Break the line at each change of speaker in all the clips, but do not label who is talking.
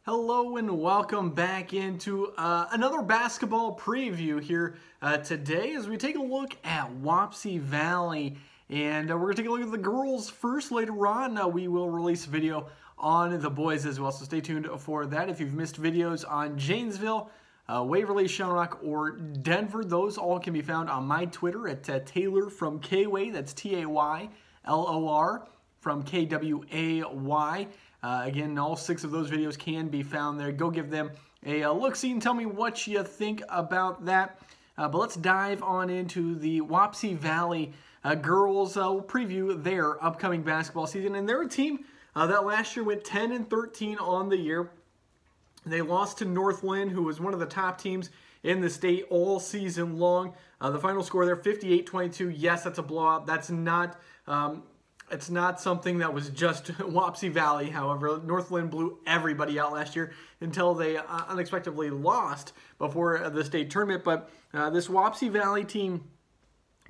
Hello and welcome back into another basketball preview here today as we take a look at Wapsie Valley. And we're going to take a look at the girls first. Later on, we will release a video on the boys as well, so stay tuned for that. If you've missed videos on Janesville, Waverly, Shamrock, or Denver, those all can be found on my Twitter at Taylor from Kway. That's Taylor from Kway. Again, all 6 of those videos can be found there. Go give them a look-see and tell me what you think about that. But let's dive on into the Wapsie Valley Girls. We'll preview their upcoming basketball season. And they're a team that last year went 10-13 on the year. They lost to Northland, who was one of the top teams in the state all season long. The final score there, 58-22. Yes, that's a blowout. That's not... It's not something that was just Wapsie Valley. However, Northland blew everybody out last year until they unexpectedly lost before the state tournament. But this Wapsie Valley team,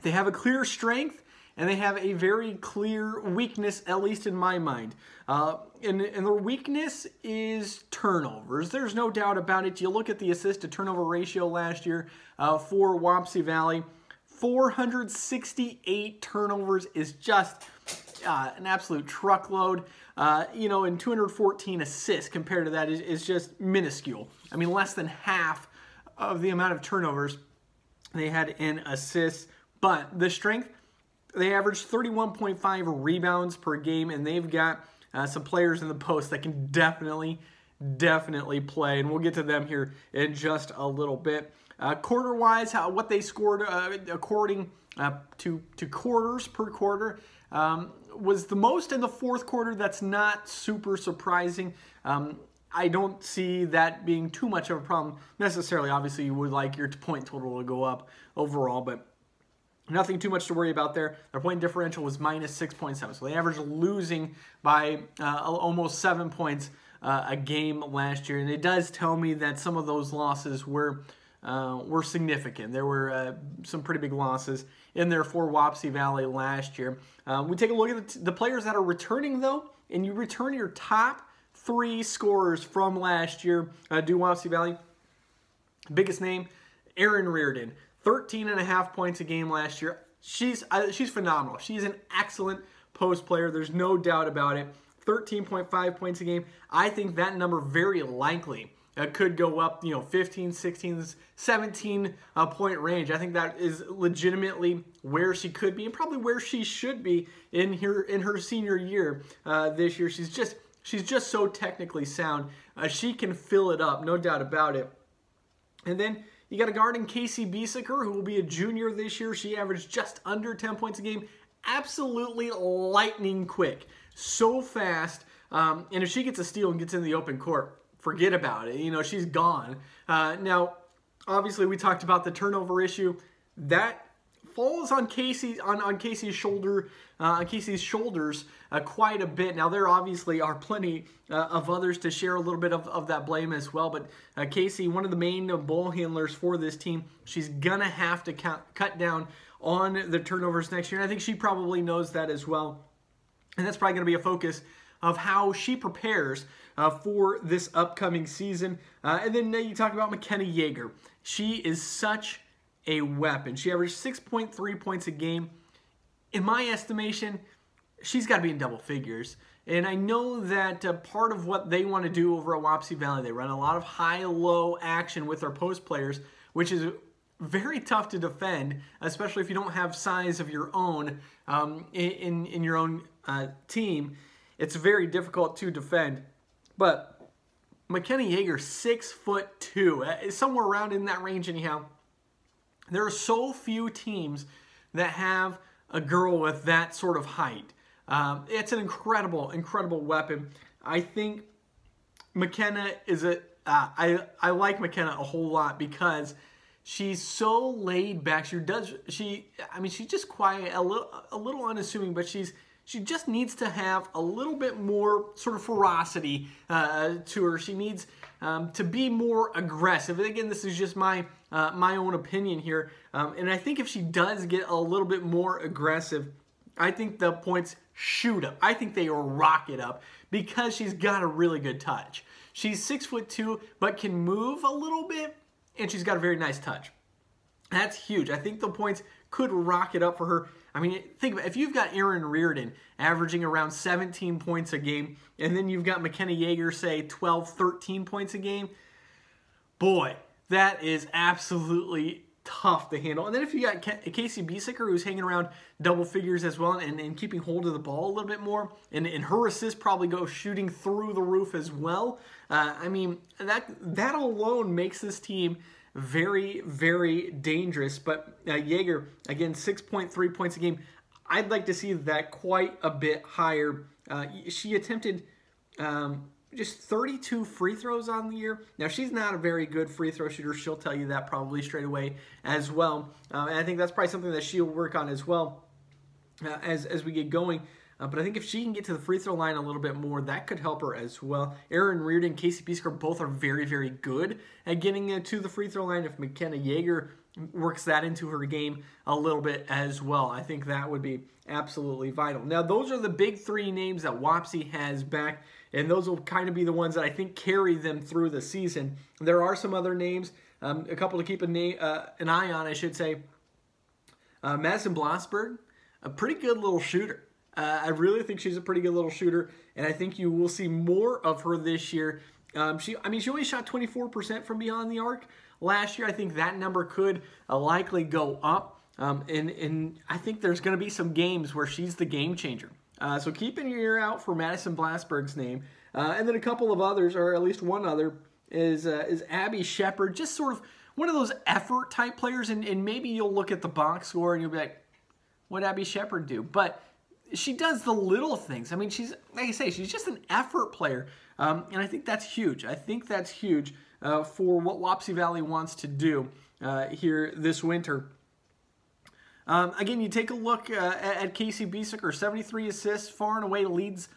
they have a clear strength and they have a very clear weakness, at least in my mind. And their weakness is turnovers. There's no doubt about it. You look at the assist-to-turnover ratio last year for Wapsie Valley. 468 turnovers is just an absolute truckload, and 214 assists compared to that is just minuscule. I mean, less than half of the amount of turnovers they had in assists. But the strength, they averaged 31.5 rebounds per game, and they've got some players in the post that can definitely play, and we'll get to them here in just a little bit. Quarter-wise, what they scored according to quarters per quarter was the most in the fourth quarter. That's not super surprising. I don't see that being too much of a problem necessarily. Obviously, you would like your point total to go up overall, but nothing too much to worry about there. Their point differential was minus 6.7, so they averaged losing by almost 7 points a game last year, and it does tell me that some of those losses were significant. There were some pretty big losses in there for Wapsie Valley last year. We take a look at the players that are returning, though, and you return your top 3 scorers from last year. Do Wapsie Valley. Biggest name, Erin Reardon. 13.5 points a game last year. She's phenomenal. She's an excellent post player. There's no doubt about it. 13.5 points a game. I think that number very likely could go up, 15, 16, 17 point range. I think that is legitimately where she could be and probably where she should be in her senior year this year. She's just so technically sound. She can fill it up, no doubt about it. And then you got a guard in Casey Biesecker, who will be a junior this year. She averaged just under 10 points a game. Absolutely lightning quick. So fast. And if she gets a steal and gets in the open court, forget about it. She's gone. Now, obviously, we talked about the turnover issue. That falls on Casey's shoulders quite a bit. Now, there obviously are plenty of others to share a little bit of that blame as well. But Casey, one of the main ball handlers for this team, she's gonna have to cut down on the turnovers next year. And I think she probably knows that as well. And that's probably going to be a focus of how she prepares for this upcoming season. And then you talk about McKenna Yeager. She is such a weapon. She averaged 6.3 points a game. In my estimation, she's got to be in double figures. And I know that part of what they want to do over at Wapsie Valley, they run a lot of high-low action with their post players, which is very tough to defend, especially if you don't have size of your own in your own team. It's very difficult to defend. But McKenna Yeager, 6'2", somewhere around in that range anyhow. There are so few teams that have a girl with that sort of height. It's an incredible weapon. I think McKenna is I like McKenna a whole lot because she's so laid back. She's just quiet, a little unassuming, but she just needs to have a little bit more sort of ferocity to her. She needs to be more aggressive. And again, this is just my own opinion here. And I think if she does get a little bit more aggressive, I think the points shoot up. I think they rocket up because she's got a really good touch. She's 6'2", but can move a little bit, and she's got a very nice touch. That's huge. I think the points could rocket up for her. I mean, think about it. If you've got Erin Reardon averaging around 17 points a game, and then you've got McKenna Yeager, say, 12, 13 points a game, boy, that is absolutely tough to handle. And then if you got Casey Biesecker, who's hanging around double figures as well and keeping hold of the ball a little bit more, and her assists probably go shooting through the roof as well. I mean, that alone makes this team very, very dangerous. But Yeager, again, 6.3 points a game. I'd like to see that quite a bit higher. She attempted just 32 free throws on the year. Now, she's not a very good free throw shooter. She'll tell you that probably straight away as well. And I think that's probably something that she'll work on as well as we get going. But I think if she can get to the free throw line a little bit more, that could help her as well. Erin Reardon and Casey Biesecker both are very, very good at getting to the free throw line. If McKenna Yeager works that into her game a little bit as well, I think that would be absolutely vital. Now, those are the big three names that Wapsie has back, and those will kind of be the ones that I think carry them through the season. There are some other names, a couple to keep an eye on, I should say. Madison Blossberg, a pretty good little shooter. I really think she's a pretty good little shooter, and I think you will see more of her this year. She only shot 24% from beyond the arc last year. I think that number could likely go up, and I think there's going to be some games where she's the game changer. So keeping your ear out for Madison Blossberg's name, and then a couple of others, or at least one other, is Abby Shepard. Just sort of one of those effort type players, and maybe you'll look at the box score and you'll be like, what'd Abby Shepard do? But she does the little things. I mean, she's, like I say, she's just an effort player. And I think that's huge. I think that's huge for what Wapsie Valley wants to do here this winter. Again, you take a look at Casey Biesecker, 73 assists, far and away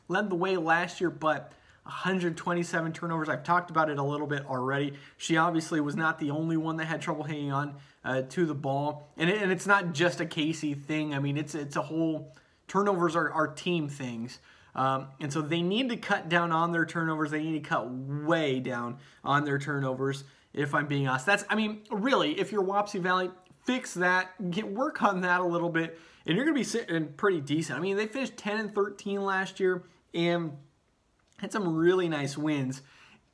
led the way last year, but 127 turnovers. I've talked about it a little bit already. She obviously was not the only one that had trouble hanging on to the ball. And it's not just a Casey thing. I mean, it's a whole... Turnovers are team things. And so they need to cut down on their turnovers. They need to cut way down on their turnovers, if I'm being honest. I mean, really, if you're Wapsie Valley, fix that, work on that a little bit, and you're going to be sitting pretty decent. I mean, they finished 10-13 last year and had some really nice wins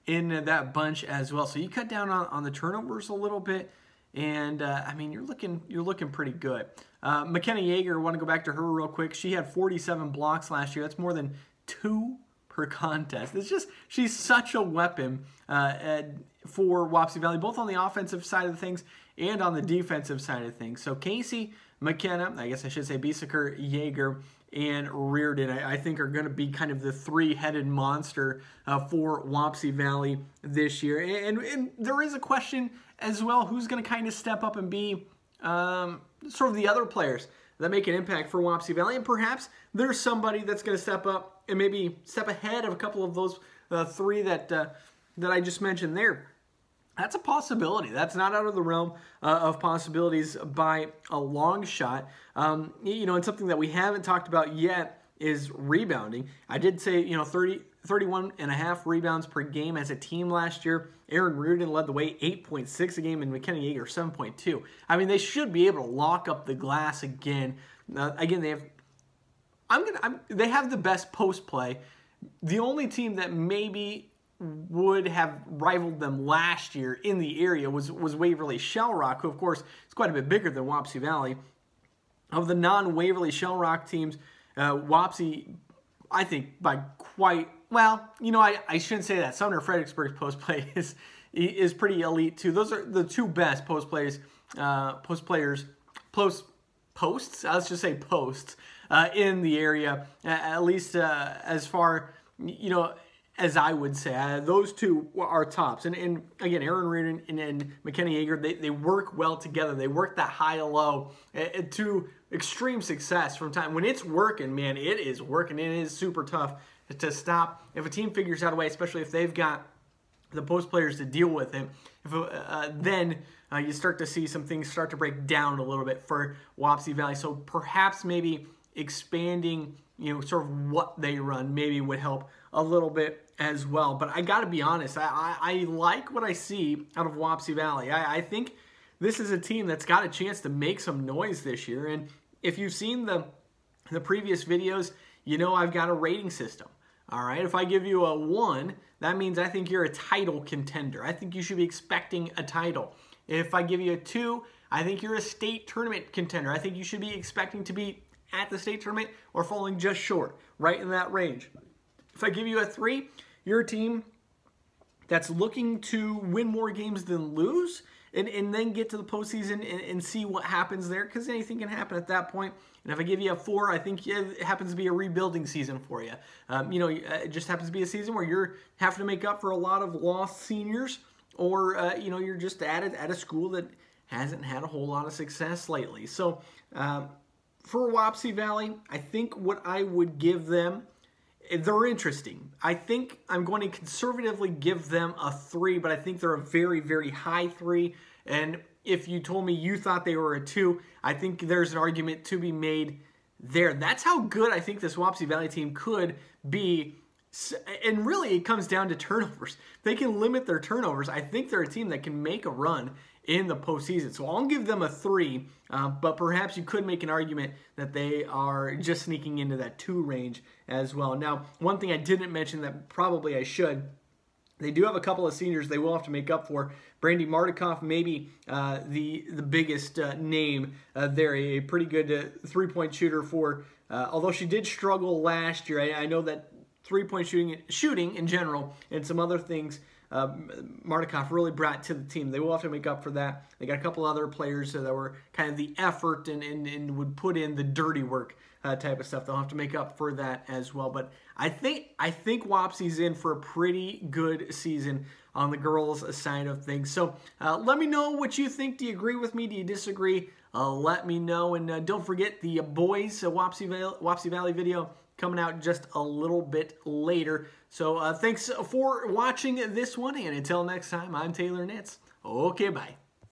in that bunch as well. So you cut down on the turnovers a little bit, and I mean, you're looking pretty good. McKenna Yeager, I want to go back to her real quick. She had 47 blocks last year. That's more than 2 per contest. It's just, she's such a weapon for Wapsie Valley, both on the offensive side of things and on the defensive side of things. So Casey, McKenna, I guess I should say Biesecker, Yeager, and Reardon, I think are going to be kind of the three-headed monster for Wapsie Valley this year. And there is a question as well, who's going to kind of step up and be sort of the other players that make an impact for Wapsie Valley. And perhaps there's somebody that's going to step up and maybe step ahead of a couple of those three that I just mentioned there. That's a possibility. That's not out of the realm of possibilities by a long shot. You know, and something that we haven't talked about yet is rebounding. I did say, you know, 31.5 rebounds per game as a team last year. Erin Reardon led the way, 8.6 a game, and McKenna Yeager, 7.2. I mean, they should be able to lock up the glass again. Again, they have, they have the best post play. The only team that maybe would have rivaled them last year in the area was Waverly Shell Rock, who of course is quite a bit bigger than Wapsie Valley. Of the non-Waverly Shell Rock teams, Wapsie, I think by quite, well, you know, I shouldn't say that. Sumner Fredericksburg's post play is pretty elite too. Those are the two best posts, let's just say posts in the area, at least as far, you know, as I would say. Those two are tops. And again, Erin Reardon and McKenna Yeager, they work well together. They work that high to low to extreme success from time. When it's working, man, it is working. It is super tough to stop. If a team figures out a way, especially if they've got the post players to deal with it, then you start to see some things start to break down a little bit for Wapsie Valley. So perhaps maybe expanding, you know, sort of what they run maybe would help a little bit as well. But I got to be honest, I like what I see out of Wapsie Valley. I think this is a team that's got a chance to make some noise this year. And if you've seen the previous videos, you know I've got a rating system. All right, if I give you a 1, that means I think you're a title contender. I think you should be expecting a title. If I give you a 2, I think you're a state tournament contender. I think you should be expecting to be at the state tournament or falling just short, right in that range. If I give you a 3, you're a team that's looking to win more games than lose and then get to the postseason and see what happens there, because anything can happen at that point. And if I give you a 4, I think it happens to be a rebuilding season for you. It just happens to be a season where you're having to make up for a lot of lost seniors, or you're just at a school that hasn't had a whole lot of success lately. So for Wapsie Valley, I think what I would give them, they're interesting. I think I'm going to conservatively give them a 3, but I think they're a very, very high 3. And if you told me you thought they were a 2, I think there's an argument to be made there. That's how good I think this Wapsie Valley team could be. And really, it comes down to turnovers. They can limit their turnovers. I think they're a team that can make a run in the postseason. So I'll give them a 3, but perhaps you could make an argument that they are just sneaking into that 2 range as well. Now, one thing I didn't mention that probably I should, they do have a couple of seniors they will have to make up for. Brandy Mardikoff, maybe the biggest name there, a pretty good three-point shooter for, although she did struggle last year. I know that three-point shooting in general and some other things Mardikoff really brought to the team. They will have to make up for that. They got a couple other players that were kind of the effort and would put in the dirty work type of stuff. They'll have to make up for that as well. But I think Wapsie's in for a pretty good season on the girls' side of things. So let me know what you think. Do you agree with me? Do you disagree? Let me know. And don't forget the boys Wapsie Valley video coming out just a little bit later. So thanks for watching this one, and until next time, I'm Taylor Nitz. Okay, bye.